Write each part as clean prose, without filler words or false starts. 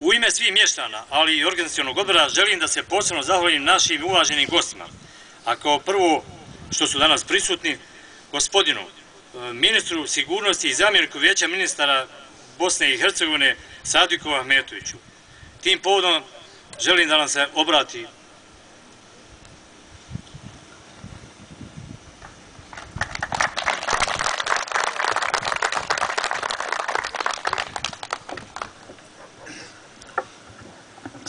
U ime svih mještana, ali i organizacionog odbora, želim da se posebno zahvalim našim uvaženim gostima. A kao prvo, što su danas prisutni, gospodinu ministru sigurnosti i zamjeniku vijeća ministara Bosne i Hercegovine Sadiku Ahmetoviću. Tim povodom želim da nam se obrati.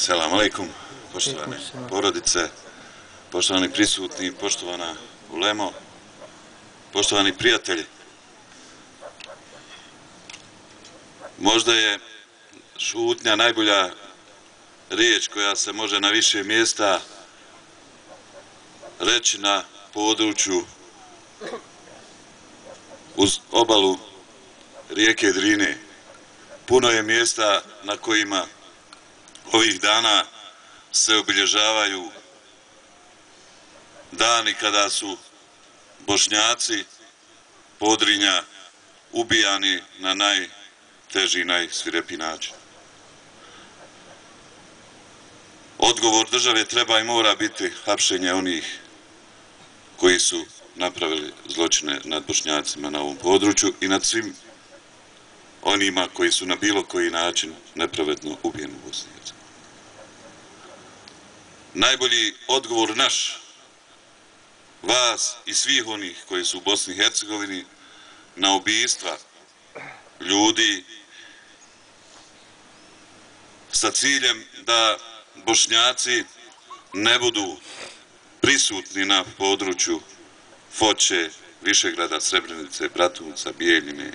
Selam alejkum, poštovane porodice, poštovani prisutni, poštovana ulemo, poštovani prijatelji. Možda je šutnja najbolja riječ koja se može na više mjesta reći na području uz obalu rijeke Drine. Puno je mjesta na kojima ovih dana se obilježavaju dani kada su Bošnjaci Podrinja ubijani na najteži i najsvirepiji način. Odgovor države treba i mora biti hapšenje onih koji su napravili zločine nad Bošnjacima na ovom području i nad svim onima koji su na bilo koji način nepravedno ubijeni u Bosni i Hercegovini. Najbolji odgovor naš, vas i svih onih koji su u Bosni i Hercegovini na ubijstva ljudi sa ciljem da Bošnjaci ne budu prisutni na području Foče, Višegrada, Srebrenice, Bratunca, Bijeljine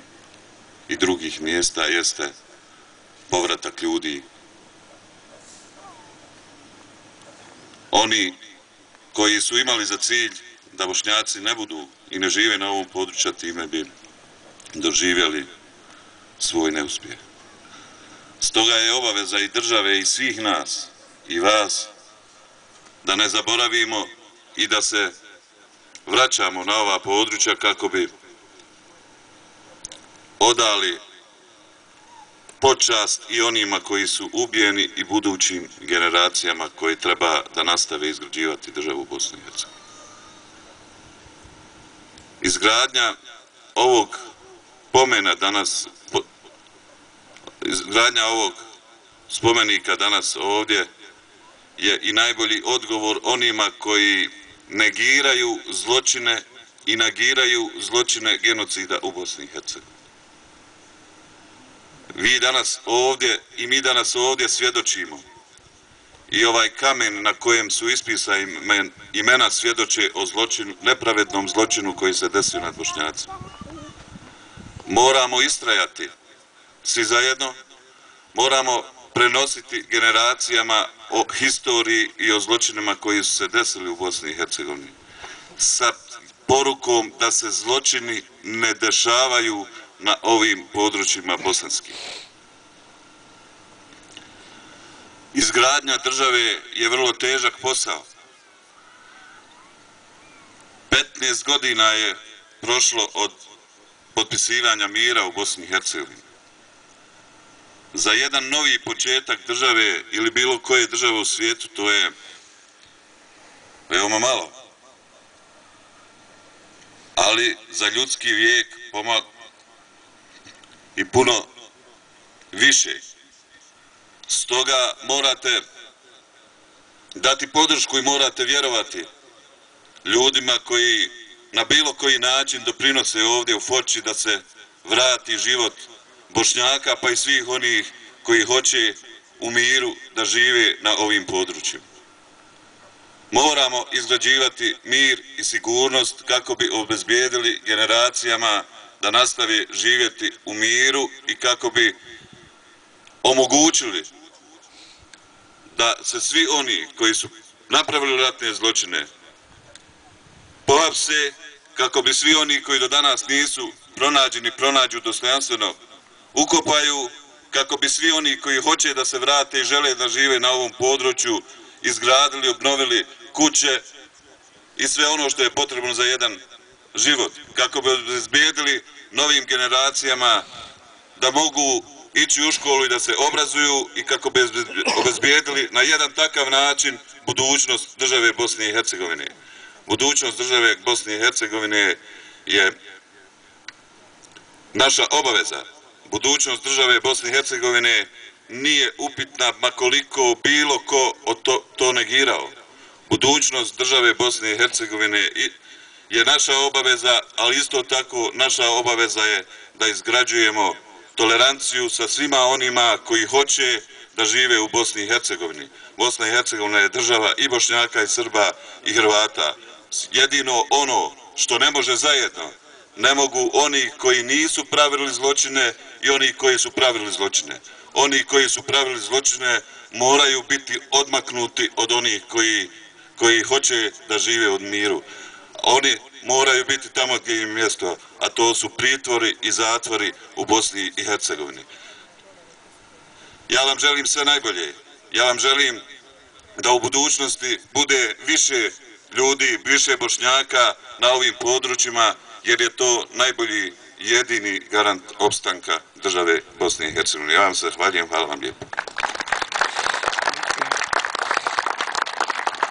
i drugih mjesta jeste povratak ljudi. Oni koji su imali za cilj da Bošnjaci ne budu i ne žive na ovom području, time bi doživjeli svoj neuspjeh. Stoga je obaveza i države i svih nas i vas da ne zaboravimo i da se vraćamo na ova područja kako bi odali počast i onima koji su ubijeni i budućim generacijama koji treba da nastave izgrađivati državu Bosne i Hercegovine. Izgradnja ovog pomena danas, izgradnja ovog spomenika danas ovdje je i najbolji odgovor onima koji negiraju zločine i negiraju zločine genocida u Bosni i Hercegovini. Vi danas ovdje i mi danas ovdje svjedočimo i ovaj kamen na kojem su ispisani imena svjedoče o zločinu, nepravednom zločinu koji se desio nad Bošnjacima. Moramo istrajati svi zajedno, moramo prenositi generacijama o historiji i o zločinima koji su se desili u Bosni i Hercegovini sa porukom da se zločini ne dešavaju na ovim područjima bosanskim. Izgradnja države je vrlo težak posao. 15 godina je prošlo od potpisivanja mira u Bosni i Hercegovini. Za jedan novi početak države ili bilo koje države u svijetu to je veoma malo. Ali za ljudski vijek i puno više. Stoga morate dati podršku i morate vjerovati ljudima koji na bilo koji način doprinose ovdje u Foči da se vrati život Bošnjaka pa i svih onih koji hoće u miru da žive na ovim područjima. Moramo izgrađivati mir i sigurnost kako bi obezbijedili generacijama da nastave živjeti u miru i kako bi omogućili da se svi oni koji su napravili ratne zločine pohapse, kako bi svi oni koji do danas nisu pronađeni pronađu dostojanstveno, ukopaju, kako bi svi oni koji hoće da se vrate i žele da žive na ovom području izgradili, obnovili kuće i sve ono što je potrebno za jedan život, kako bi obezbijedili novim generacijama da mogu ići u školu i da se obrazuju i kako bi obezbijedili na jedan takav način budućnost države Bosne i Hercegovine. Budućnost države Bosne i Hercegovine je naša obaveza. Budućnost države Bosne i Hercegovine nije upitna ma koliko bilo ko to negirao. Budućnost države Bosne i Hercegovine je naša obaveza, ali isto tako naša obaveza je da izgrađujemo toleranciju sa svima onima koji hoće da žive u Bosni i Hercegovini. Bosna i Hercegovina je država i Bošnjaka i Srba i Hrvata. Jedino ono što ne može zajedno, ne mogu oni koji nisu pravili zločine i oni koji su pravili zločine. Oni koji su pravili zločine moraju biti odmaknuti od onih koji hoće da žive u miru. Oni moraju biti tamo gdje im je mjesto, a to su pritvori i zatvori u Bosni i Hercegovini. Ja vam želim sve najbolje. Ja vam želim da u budućnosti bude više ljudi, više Bošnjaka na ovim područjima, jer je to najbolji, jedini garant opstanka države Bosne i Hercegovine. Ja vam se zahvaljujem, hvala vam lijepo.